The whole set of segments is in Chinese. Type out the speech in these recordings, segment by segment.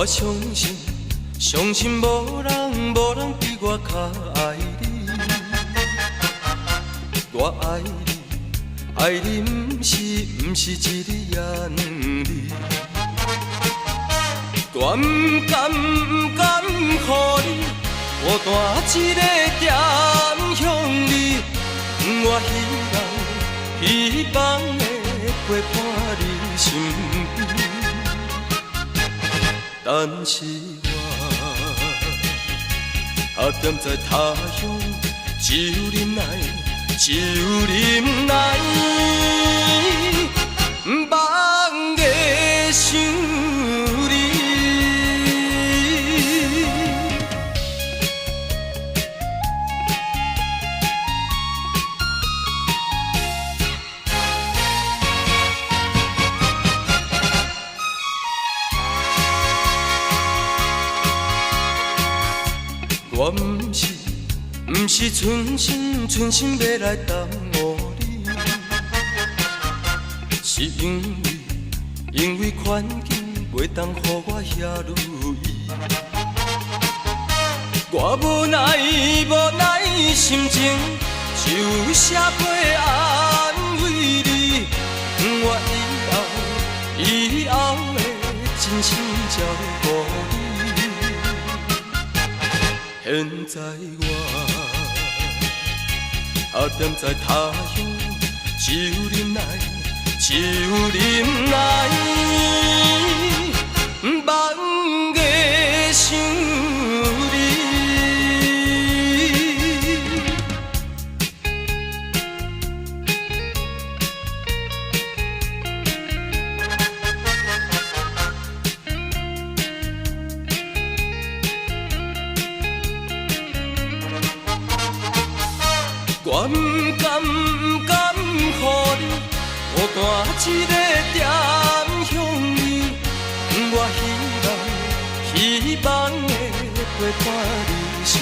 我相信无人比我较爱你。我爱你不是一日也两日。我不甘予你孤单一个点向你。我希望会陪伴你身边。但是我踮在他乡，只有忍耐，梦的想你。我不是存心要来耽误你，是因为环境袂当予我遐如意。我无奈心情，就写批安慰你。我以后会真心照顾你。现在我踮在他乡，只有忍耐，梦的想你。我不甘予你孤单一个点向你。我希望会陪伴你身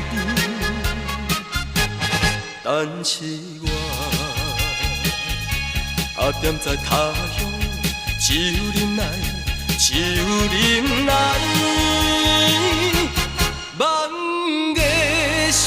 边。但是我踮在他乡，只有忍耐，梦的想。